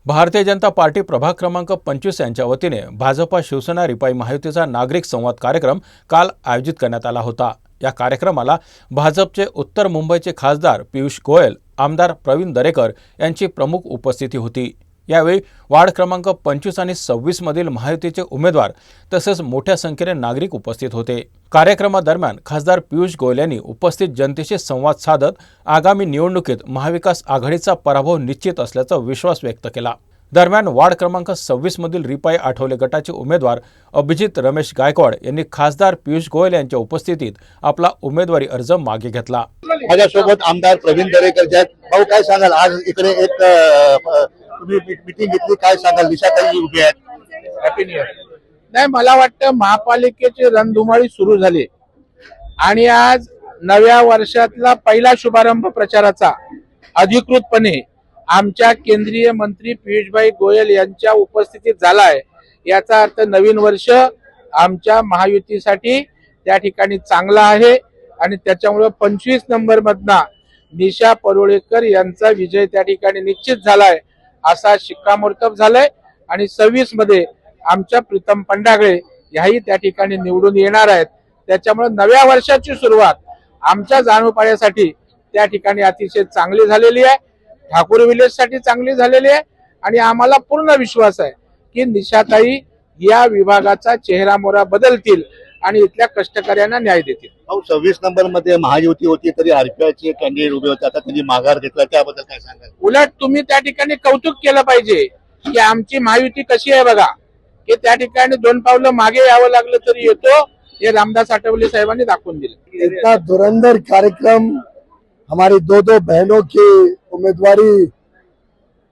Bharatiya Janata party प्रभाग क्रमांक 25 यांच्या वतीने भाजपा शिवसेना रिपाई महायुतीचा नागरिक संवाद कार्यक्रम काल आयोजित करण्यात आला होता। या कार्यक्रमाला भाजपचे उत्तर मुंबईचे खासदार पियुष गोयल, आमदार प्रवीण दरेकर यांची प्रमुख उपस्थिती होती। यावेळी वार्ड क्रमांक 25 आणि 26 मधील महायुतीचे उमेदवार तसेच मोठ्या संख्येने नागरिक उपस्थित होते। कार्यक्रमादरम्यान खासदार पियुष गोयल यांनी उपस्थित जनतेशी संवाद साधत आगामी निवडणुकीत महाविकास आघाडीचा पराभव निश्चित असल्याचा विश्वास व्यक्त केला। दरम्यान वार्ड क्रमांक 26 मधील रिपाई आठवले गटाचे उमेदवार अभिजित रमेश गायकवाड यांनी खासदार पियुष गोयल यांच्या उपस्थितीत आपला उमेदवारी अर्ज मागे घेतला। माझ्यासोबत आमदार प्रवीण दरेकर जे आहेत। भाऊ, काय सांगाल, आज इकडे एक तुम्ही मीटिंग घेतली, काय सांगाल? निशाताई उभी आहेत। Happy new year. नाही, मला वाटतं महापालिकेची रणधुमाळी सुरू झाली आणि आज नव्या वर्षातला पहिला शुभारंभ प्रचाराचा अधिकृतपणे आमच्या केंद्रीय मंत्री पियुषभाई गोयल यांच्या उपस्थितीत झाला आहे। याचा अर्थ नवीन वर्ष आमच्या महायुतीसाठी त्या ठिकाणी चांगला आहे आणि त्याच्यामुळे 25 नंबर मधना निशा परुळेकर यांचा विजय त्या ठिकाणी निश्चित झालाय, असा शिक्कामोर्तब झालाय आणि 26 मध्ये आमच्या प्रीतम पंडागळे याही त्या ठिकाणी निवडून येणार आहेत। त्याच्यामुळे नव्या वर्षाची सुरुवात आमच्या जाणूपाड्यासाठी त्या ठिकाणी अतिशय चांगली झालेली आहे, ठाकूर विलेज साठी चांगली झालेली आहे आणि आम्हाला पूर्ण विश्वास आहे की निशाताई या विभागाचा चेहरा मोहरा बदलतील आणि इथल्या कष्टकऱ्यांना न्याय देतील। 26 नंबर मध्ये महायुती होती तरी आरपीआयचे कॅन्डिडेट उभे होते, आता त्यांनी माघार घेतला, त्याबद्दल काय सांगाल? उलट तुम्ही त्या ठिकाणी कौतुक केलं पाहिजे की आमची महायुती कशी आहे बघा, की त्या ठिकाणी 2 पावलं मागे यावं लागलं तरी येतो, हे रामदास आठवले साहेबांनी दाखवून दिले। इतना धुरंधर कार्यक्रम हमारी दो बहनों की उम्मीदवारी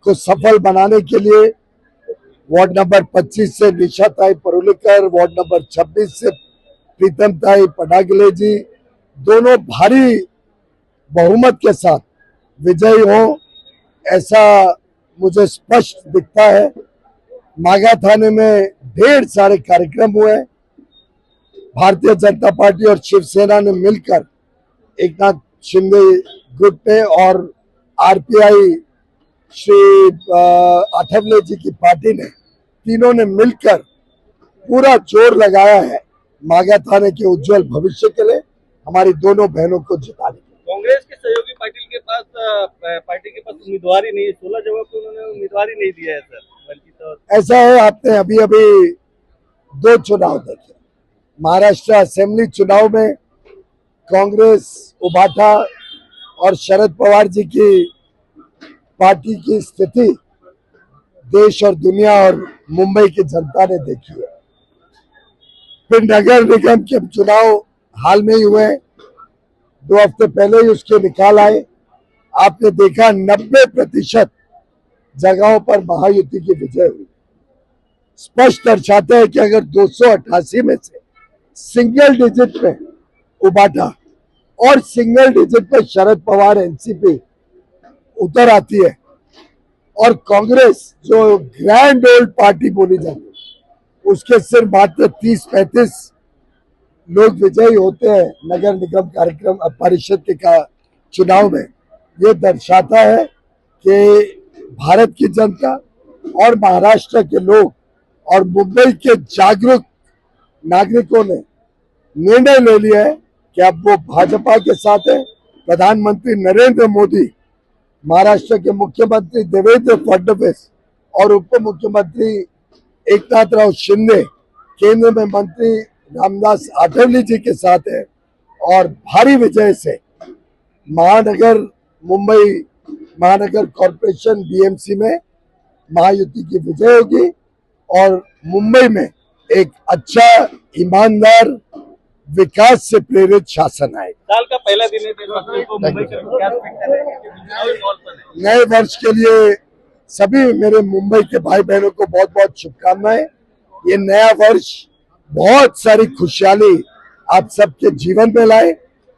को सफल बनाने के लिए वार्ड नंबर 25 से निशाताई परुलेकर, वार्ड नंबर 26 से प्रीतमताई पडागले जी दोनों भारी बहुमत के साथ विजयी हो, ऐसा मुझे स्पष्ट दिखता है। मागा थाने में ढेर सारे कार्यक्रम हुए। भारतीय जनता पार्टी और शिवसेना ने मिलकर एक नाथ शिंदे ग्रुप ने और आरपीआई श्री आठवले जी की पार्टी ने, तीनों ने मिलकर पूरा जोर लगाया है मागा थाने के उज्जवल भविष्य के लिए, हमारी दोनों बहनों को जिताने के लिए। कांग्रेस के सहयोगी पार्टी के पास उम्मीदवार ही नहीं है, 16 जगह पे उन्होंने उम्मीदवार ही नहीं दिया है सर, बल्कि तो ऐसा है, आपने अभी अभी 2 चुनाव देखे। महाराष्ट्र असेंबली चुनाव में कांग्रेस, उबाठा और शरद पवार जी की पार्टी की स्थिति देश और दुनिया और मुंबई की जनता ने देखी है। फिर नगर निगम के चुनाव हाल में ही हुए, 2 हफ्ते पहले ही उसके निकाल आए। आपने देखा 90% जगहों पर महायुति की विजय हुई। स्पष्ट दर्शाते हैं कि अगर 288 में से सिंगल डिजिट में उबाठा और सिंगल डिजिट पे शरद पवार एनसीपी उतर आती है और कांग्रेस जो ग्रैंड ओल्ड पार्टी बोली जाती है उसके सिर्फ मात्र 30-35 लोग विजयी होते हैं नगर निगम कार्यक्रम परिषद के चुनाव में। ये दर्शाता है कि भारत की जनता और महाराष्ट्र के लोग और मुंबई के जागरूक नागरिकों ने निर्णय ले लिया है कि अब वो भाजपा के साथ है। प्रधानमंत्री नरेंद्र मोदी, महाराष्ट्र के मुख्यमंत्री देवेंद्र फडणवीस और उप मुख्यमंत्री एकनाथराव शिंदे, केंद्र में मंत्री रामदास आठवले जी के साथ है और भारी विजय से मुंबई महानगर कॉरपोरेशन बीएमसी में महायुति की विजय होगी और मुंबई में एक अच्छा ईमानदार विकास से प्रेरित शासन आएगा। साल का पहला दिन है तो मुंबई का क्या नए वर्ष के लिए सभी मेरे मुंबई के भाई बहनों को बहुत बहुत शुभकामनाएं। ये नया वर्ष बहुत सारी खुशहाली आप सबके जीवन में लाए,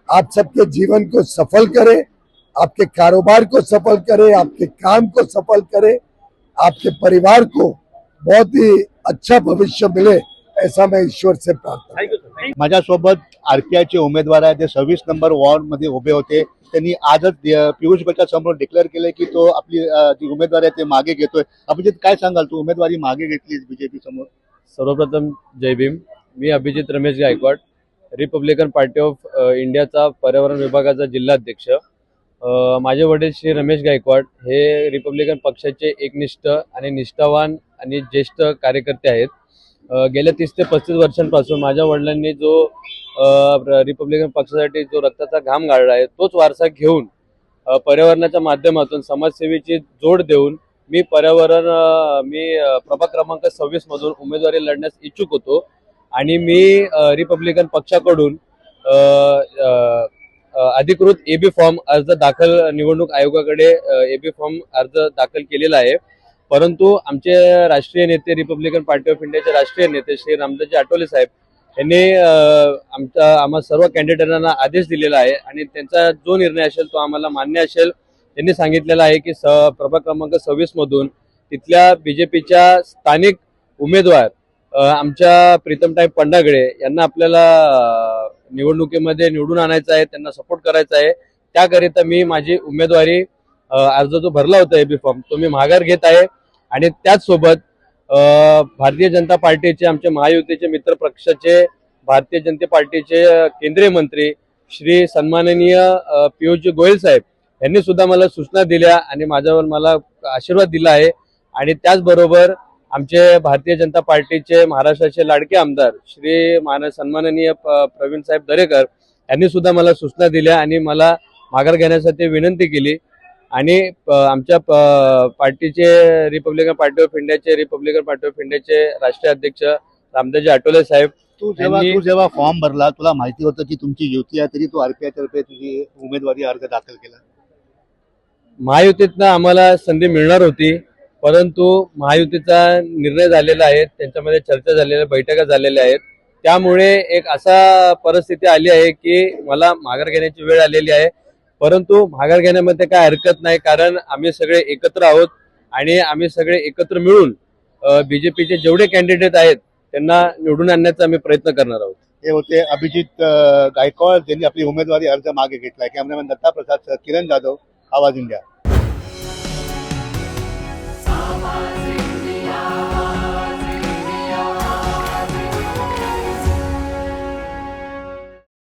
आप सबके जीवन को सफल करे, आपके कारोबार को सफल करे, आपके काम को सफल करे, आपके परिवार को बहुत ही अच्छा भविष्य मिले, ऐसा मैं ईश्वर से प्रार्थना। माझ्यासोबत आरपीआयचे उमेदवार आहेत, ते 26 नंबर वॉर्ड मध्ये उभे होते. त्यांनी आजच पियुष गोयलच्या समोर डिक्लेअर केले की तो आपली जी उमेदवारी आहे ते मागे घेतोय. अभिजित, काय सांगाल, तू उमेदवारी मागे घेतली बीजेपी समोर? सर्वप्रथम जय भीम. मी Abhijit Ramesh Gaikwad, republican party of इंडियाचा पर्यावरण विभागाचा जिल्हाध्यक्ष. माझे वडील श्री रमेश गायकवाड हे रिपब्लिकन पक्षाचे एकनिष्ठ आणि निष्ठावान आणि ज्येष्ठ कार्यकर्ते आहेत. गेल्या 30 ते 35 वर्षांपासून माझ्या वडिलांनी जो रिपब्लिकन पक्षासाठी जो रक्ताचा घाम गाळला आहे तोच वारसा घेऊन पर्यावरणाच्या माध्यमातून समाजसेवेची जोड देऊन मी प्रभाग क्रमांक 26 मधून उमेदवारी लढण्यास इच्छुक होतो आणि मी रिपब्लिकन पक्षाकडून अधिकृत एबी फॉर्म अर्ज दाखल निवडणूक आयोगाकडे एबी फॉर्म अर्ज दाखल केलेला आहे. परंतु आमचे राष्ट्रीय नेते, रिपब्लिकन पार्टी ऑफ इंडियाचे राष्ट्रीय नेते श्री रामदासजी आठवले साहेब यांनी आम्हा सर्व कॅन्डिडेटांना आदेश दिलेला आहे आणि त्यांचा जो निर्णय असेल तो आम्हाला मान्य असेल. त्यांनी सांगितलेलं आहे की प्रभाग क्रमांक 26 मधून तिथल्या बीजेपीच्या स्थानिक उमेदवार आमच्या प्रीतमताई पंडागळे यांना आपल्याला निवडणुकीमध्ये निवडून आणायचं आहे, त्यांना सपोर्ट करायचा आहे. त्याकरिता मी माझी उमेदवारी अर्ज जो भरला होता एबी फॉर्म तो मी माघार घेत आहे. आणि त्याचसोबत भारतीय जनता पार्टीचे, आमचे महायुतीचे मित्र पक्षाचे, भारतीय जनता पार्टीचे केंद्रीय मंत्री श्री सन्माननीय पियुष गोयल साहेब यांनी सुद्धा मला सूचना दिल्या आणि माझ्यावर मला आशीर्वाद दिला आहे. आणि त्याचबरोबर आमचे भारतीय जनता पार्टीचे महाराष्ट्राचे लाडके आमदार श्री सन्माननीय प्रवीण साहेब दरेकर यांनी सुद्धा मला सूचना दिल्या आणि मला माघार घेण्यासाठी विनंती केली. आणि आमच्या पार्टीचे रिपब्लिकन पार्टी ऑफ इंडियाचे राष्ट्रीय अध्यक्ष रामदासजी आठवले साहेब, तू जेव्हा फॉर्म भरला तुला माहिती होतं की तुमची युती आहे, तरी तू आरपीआय तर्फे तुझी उमेदवारी अर्ज दाखल केला? महायुतीतनं आम्हाला संधी मिळणार होती, परंतु महायुतीचा निर्णय झालेला आहे, त्यांच्यामध्ये चर्चा झालेल्या, बैठका झालेल्या आहेत. त्यामुळे एक असा परिस्थिती आली आहे की मला माघार घेण्याची वेळ आलेली आहे. परंतु माघार घेण्यामध्ये काय हरकत नाही, कारण आम्ही सगळे एकत्र आहोत आणि आम्ही सगळे एकत्र मिळून बीजेपीचे जेवढे कॅन्डिडेट आहेत त्यांना निवडून आणण्याचा आम्ही प्रयत्न करणार आहोत. हे होते अभिजित गायकवाड, ज्यांनी आपली उमेदवारी अर्ज मागे घेतला. कॅमेरामॅन दत्ता प्रसाद, किरण जाधव, आवाज इंडिया.